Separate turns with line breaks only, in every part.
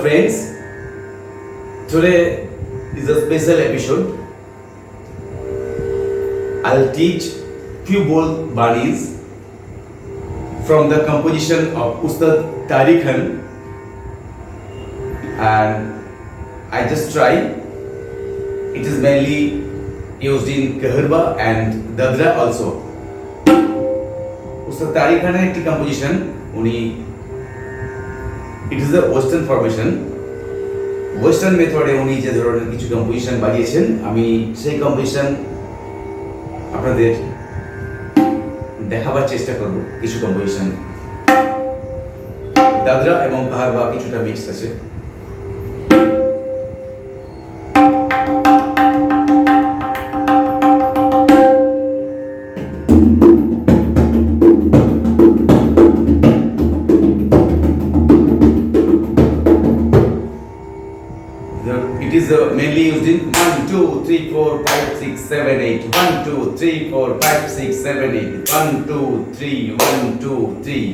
friends, today is a special episode. I'll teach few bold banis from the composition of Ustad Tariq Khan, and I just try. It is mainly used in Keherwa and Dadra also. Ustad Tariq Khaner একটি composition, it is a western formation. Western method এ উনি যে ধরনের কিছু composition বানিয়েছেন, আমি সেই composition আপনাদের দেখাবার চেষ্টা করব। কিছু কম্পোজিশন দাদরা এবং কাহারওয়া কিছুটা মিক্স আছে। It is mainly used in 1, 2, 3, 4, 5, 6, 7, 8. 1, 2, 3, 4, 5, 6, 7, 8. 1, 2, 3, 1, 2, 3.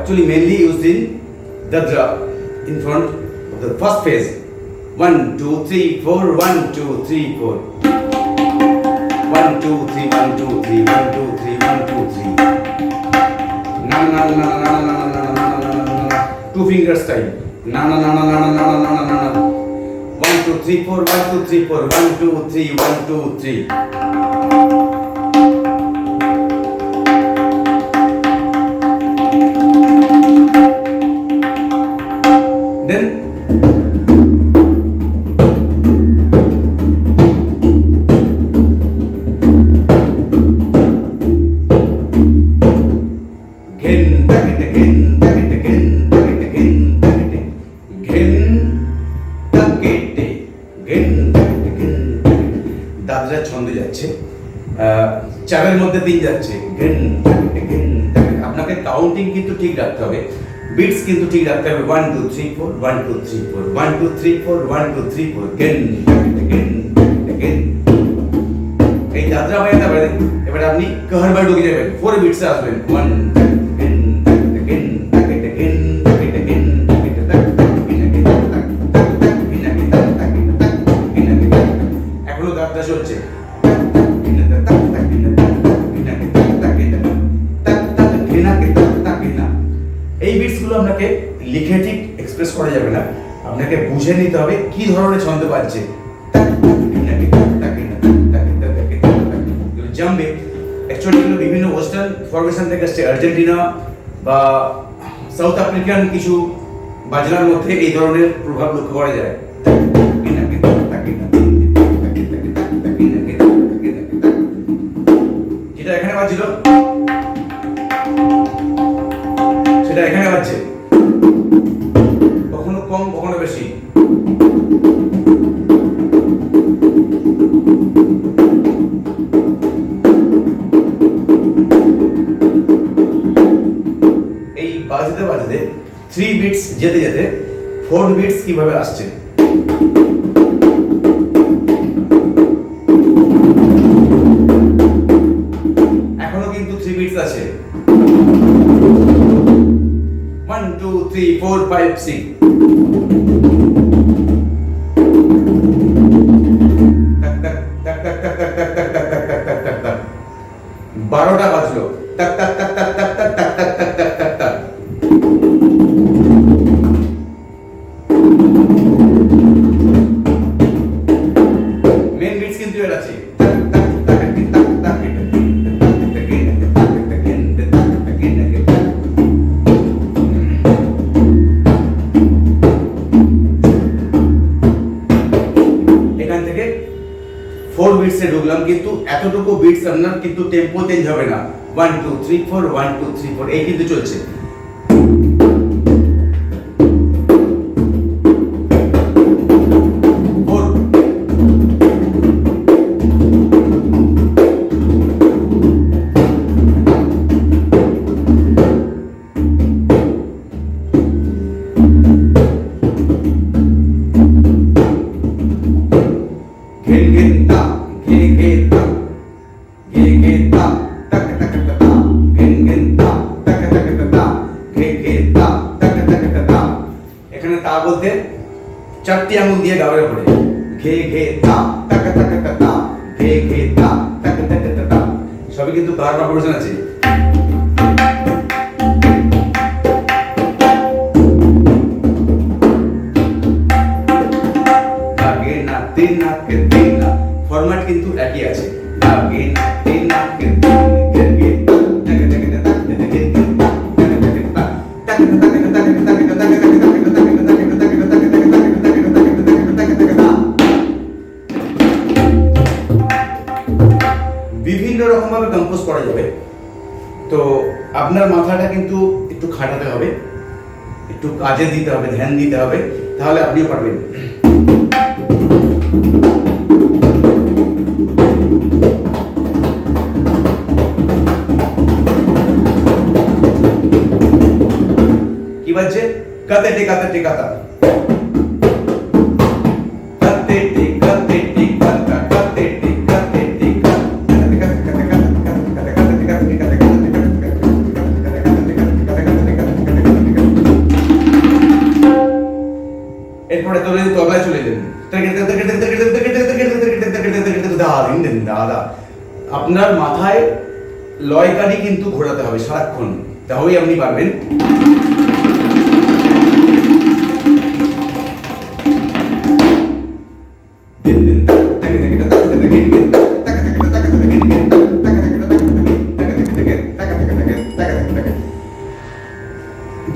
Actually mainly used in Dadra in front of the first phase. 1, 2, 3, 4, 1, 2, 3, 4. 1, 2, 3, 1, 2, 3, 1, 2, 3, 1, 2, 3. Na na na na na na na na na na. Two fingers time. Na na na na na na na na na na. 1, 2, 3, 4, 1, 2, 3, 4, 1, 2, 3, 1, 2, 3. Then Dadra ছন্দে যাচ্ছে, চারের মধ্যে তিন যাচ্ছে, আপনাকে counting কিন্তু ঠিক রাখতে হবে, বিটস কিন্তু ঠিক রাখতে হবে। 1 2 3 4 1 2 3 4 1 2 3 4 1 2 3 4 গেন গেন গেন। এই যাত্রা হয়ে যাবে। এবারে আপনি কাহারবা ঢুকে যাবেন, 4 বিটসে আসবেন। 1 গেন যাত্রা চলছে। এই বিটসগুলো আপনাকে লিখে ঠিক এক্সপ্রেস করা যাবে না, আপনাকে বুঝে নিতে হবে কি ধরনের ছন্দ বাজছে। জাম্বে অ্যাকচুয়ালি এগুলো বিভিন্ন ওয়েস্টার্ন ফরমেশন থেকে আসছে, আর্জেন্টিনা বা সাউথ আফ্রিকান কিছু বাজনার মধ্যে এই ধরনের প্রভাব লক্ষ্য করা যায়। যেটা এখানে বাজছিল সেটা এখানে বাজছে, কখনো কম কখনো বেশি। এই বাজতে বাজতে 3 বিটস যেতে যেতে 4 বিটস কিভাবে আসছে। এখনো কিন্তু 3 বিটস আছে, 1 2 3 4 5 6। টাক টাক টাক টাক টাক টাক টাক টাক টাক টাক টাক টাক টাক 12টা বাজলো, টাক টাক টাক টাক টাক টাক টাক টাক টাক টাক টাক টাক। মেন বিটস কিন্তু এর আছে। এখান থেকে 4 বিটসে ঢুকলাম, কিন্তু এতটুকু বিটস আপনার কিন্তু টেম্পো চেঞ্জ হবে না। 1 2 3 4 1 2 3 4 এই কিন্তু চলছে। এখানে তা বলতে 4টি আঙুল দিয়ে গাওয়ার পরে ঘে ঘে তা টাক টাক টাক তা ঘে ঘে তা টাক টাক টাক তা, সবই কিন্তু কারবা ভার্সন আছে। আগে না তিন না কে তিন না ফরম্যাট কিন্তু একই আছে। আগে না তিন না কে তিন কে টাক টাক টাক টাক বিভিন্ন রকম ভাবে কম্পোজ করা যাবে। তো আপনার মাথাটা কিন্তু একটু খাটাতে হবে, একটু কাজে দিতে হবে, ধ্যান দিতে হবে, তাহলে আপনিও পারবেন। কি বাজছে? কাতে টে কাতে টে কাতা, কাতে টে কাতে টে কাতা, কাতে টে কাতে টে এরপরে তবলায় চলে যাবেন। আপনার মাথায় লয়কারি কিন্তু ঘোরাতে হবে সারাক্ষণ, তাহলেই আপনি পারবেন।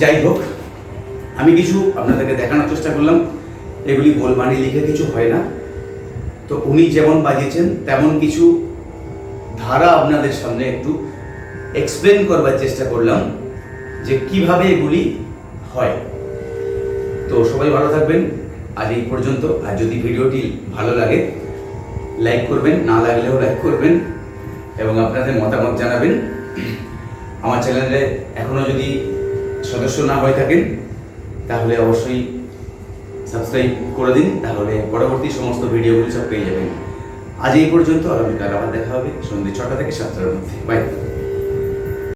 যাই হোক, আমি কিছু আপনাদেরকে দেখানোর চেষ্টা করলাম। এগুলি গোলমানি লিখে কিছু হয় না, তো উনি যেমন বাজিয়েছেন তেমন কিছু ধারা আপনাদের সামনে একটু এক্সপ্লেন করবার চেষ্টা করলাম যে কিভাবে এগুলি হয়। তো সবাই ভালো থাকবেন, আজ এই পর্যন্ত। আর যদি ভিডিওটি ভালো লাগে লাইক করবেন, না লাগলেও লাইক করবেন এবং আপনাদের মতামত জানাবেন। আমার চ্যানেলে এখনো যদি সদস্য না হয়ে থাকেন তাহলে অবশ্যই সাবস্ক্রাইব করে দিন, তাহলে পরবর্তী সমস্ত ভিডিওগুলি সব পেয়ে যাবেন। আজ এই পর্যন্ত, আগামীকাল আবার দেখা হবে সন্ধ্যে 6টা থেকে 7টার মধ্যে। বাই।